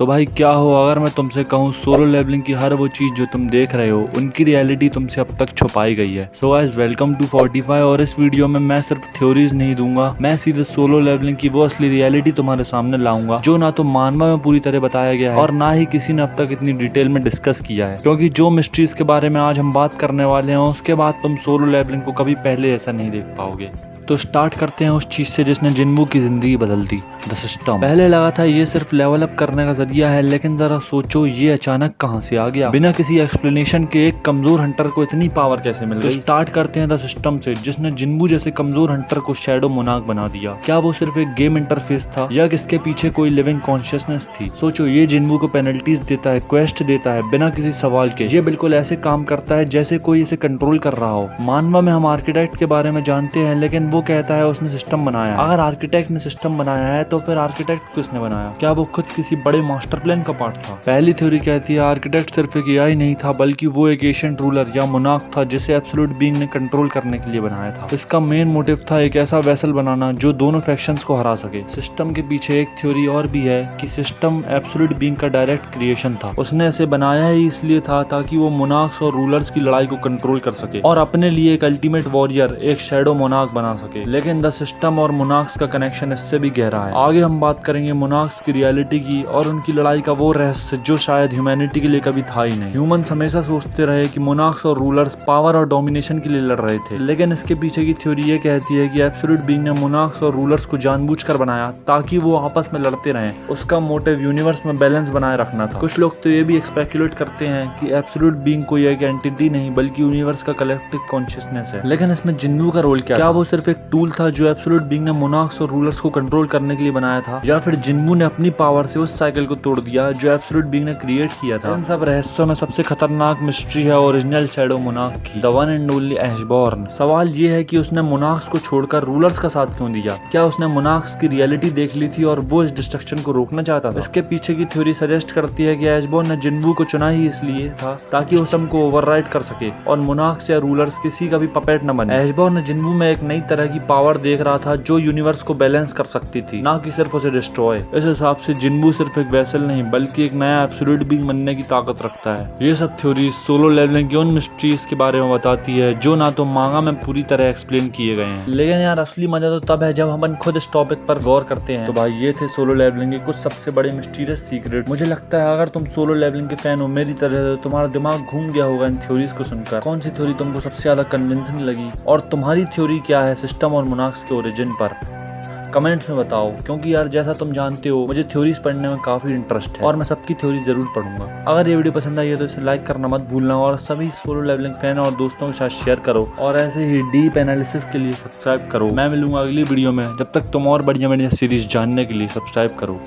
तो भाई क्या हो अगर मैं तुमसे कहूँ सोलो लेवलिंग की हर वो चीज जो तुम देख रहे हो उनकी रियलिटी तुमसे अब तक छुपाई गई है। सो गाइस वेलकम टू 45 और इस वीडियो में मैं सिर्फ थ्योरीज नहीं दूंगा, मैं सीधे सोलो लेवलिंग की वो असली रियलिटी तुम्हारे सामने लाऊंगा जो ना तो मानवा में पूरी तरह बताया गया है और ना ही किसी ने अब तक इतनी डिटेल में डिस्कस किया है। क्योंकि जो मिस्ट्रीज के बारे में आज हम बात करने वाले हैं उसके बाद तुम सोलो लेवलिंग को कभी पहले ऐसा नहीं देख पाओगे। तो स्टार्ट करते हैं उस चीज से जिसने जिन्वू की जिंदगी बदल दी, द सिस्टम। पहले लगा था ये सिर्फ लेवल अप करने का जरिया है, लेकिन जरा सोचो ये अचानक कहां से आ गया बिना किसी एक्सप्लेनेशन के। एक कमजोर हंटर को इतनी पावर कैसे मिल गई? तो स्टार्ट करते हैं द सिस्टम से जिसने जिन्वू जैसे कमजोर हंटर को शैडो मोनार्क बना दिया। क्या वो सिर्फ एक गेम इंटरफेस था या किसके पीछे कोई लिविंग कॉन्शियसनेस थी? सोचो ये जिन्वू को पेनल्टीज देता है, क्वेस्ट देता है बिना किसी सवाल के। ये बिल्कुल ऐसे काम करता है जैसे कोई इसे कंट्रोल कर रहा हो। मानवा में हम आर्किटेक्ट के बारे में जानते हैं, लेकिन वो कहता है उसने सिस्टम बनाया। अगर आर्किटेक्ट ने सिस्टम बनाया है तो फिर आर्किटेक्ट किसने बनाया? क्या वो खुद किसी बड़े मास्टर प्लान का पार्ट था? पहली थ्योरी कहती है आर्किटेक्ट सिर्फ एक एआई नहीं था, बल्कि वो एक एशियंट रूलर या मोनार्क था जिसे एब्सोल्यूट बीइंग ने कंट्रोल करने के लिए बनाया था। इसका मेन मोटिव था एक ऐसा वेसल बनाना जो दोनों फैक्शंस को हरा सके। सिस्टम के पीछे एक थ्योरी और भी है कि सिस्टम एब्सोल्यूट बीइंग का डायरेक्ट क्रिएशन था। उसने इसे बनाया ही इसलिए था ताकि वो मोनार्क्स और रूलर्स की लड़ाई को कंट्रोल कर सके और अपने लिए एक अल्टीमेट वॉरियर, एक शैडो मोनार्क बना सके। लेकिन द सिस्टम और मोनार्क्स का कनेक्शन इससे भी गहरा है। आगे हम बात करेंगे मोनार्क्स की रियलिटी की और उनकी लड़ाई का वो रहस्य जो शायद ह्यूमैनिटी के लिए कभी था ही नहीं। ह्यूमंस हमेशा सोचते रहे कि मोनार्क्स और रूलर्स पावर और डोमिनेशन के लिए लड़ रहे थे, लेकिन इसके पीछे की थ्योरी ये कहती है कि एब्सोल्यूट बीइंग ने मोनार्क्स और रूलर्स को जानबूझकर बनाया ताकि वो आपस में लड़ते रहें। उसका मोटिव यूनिवर्स में बैलेंस बनाए रखना था। कुछ लोग तो ये भी स्पेकुलेट करते हैं कि एब्सोल्यूट बीइंग कोई एक एंटिटी नहीं बल्कि यूनिवर्स का कलेक्टिव कॉन्शियसनेस है। लेकिन इसमें जिन्वू का रोल क्या वो सिर्फ एक टूल था जो एब्सोल्यूट बीइंग ने मोनार्क्स और रूलर्स को कंट्रोल करने के लिए बनाया था, या फिर जिन्वू ने अपनी पावर से उस साइकिल को तोड़ दिया जो एब्सोल्यूट बीइंग ने क्रिएट किया था? इन सब रहस्यों में सबसे खतरनाक मिस्ट्री है ओरिजिनल शैडो मोनार्क की, द वन एंड ओनली ऐशबॉर्न। सवाल ये है कि उसने मोनार्क्स को छोड़कर रूलर्स का साथ क्यों दिया? क्या उसने मोनार्क्स की रियलिटी देख ली थी और वो इस डिस्ट्रक्शन को रोकना चाहता था? इसके पीछे की थ्योरी सजेस्ट करती है कि ऐशबॉर्न ने जिन्वू को चुना ही इसलिए था ताकि वो सबको ओवरराइड कर सके और मोनार्क्स या रूलर्स किसी का भी पपेट न बने। ऐशबॉर्न ने जिन्वू में एक नई तरह की पावर देख रहा था जो यूनिवर्स को बैलेंस कर सकती थी, ना कि सिर्फ उसे डिस्ट्रॉय। इस हिसाब से जिन्वू सिर्फ एक वेसल नहीं बल्कि एक नया एब्सोल्यूट बीइंग बनने की ताकत रखता है। ये सब थ्योरी सोलो लेवलिंग की उन मिस्ट्रीज के बारे में बताती है जो ना तो मांगा में पूरी तरह एक्सप्लेन किए गए हैं, लेकिन यार असली मजा तो तब है जब हम खुद इस टॉपिक पर गौर करते हैं। तो भाई ये थे सोलो लेवलिंग के कुछ सबसे बड़े मिस्टीरियस सीक्रेट। मुझे लगता है अगर तुम सोलो लेवलिंग के फैन हो मेरी तरह तो तुम्हारा दिमाग घूम गया होगा इन थ्योरीज को सुनकर। कौन सी थ्योरी तुमको सबसे ज्यादा कन्विंसिंग लगी और तुम्हारी थ्योरी क्या है सिस्टम और मोनार्क्स के ओरिजिन पर? कमेंट्स में बताओ, क्योंकि यार जैसा तुम जानते हो मुझे थ्योरीज पढ़ने में काफी इंटरेस्ट है और मैं सबकी थ्योरी जरूर पढ़ूंगा। अगर ये वीडियो पसंद आई है तो इसे लाइक करना मत भूलना और सभी सोलो लेवलिंग फैन और दोस्तों के साथ शेयर करो और ऐसे ही डीप एनालिसिस के लिए सब्सक्राइब करो। मैं मिलूंगा अगली वीडियो में, जब तक तुम और बढ़िया बढ़िया सीरीज जानने के लिए सब्सक्राइब करो।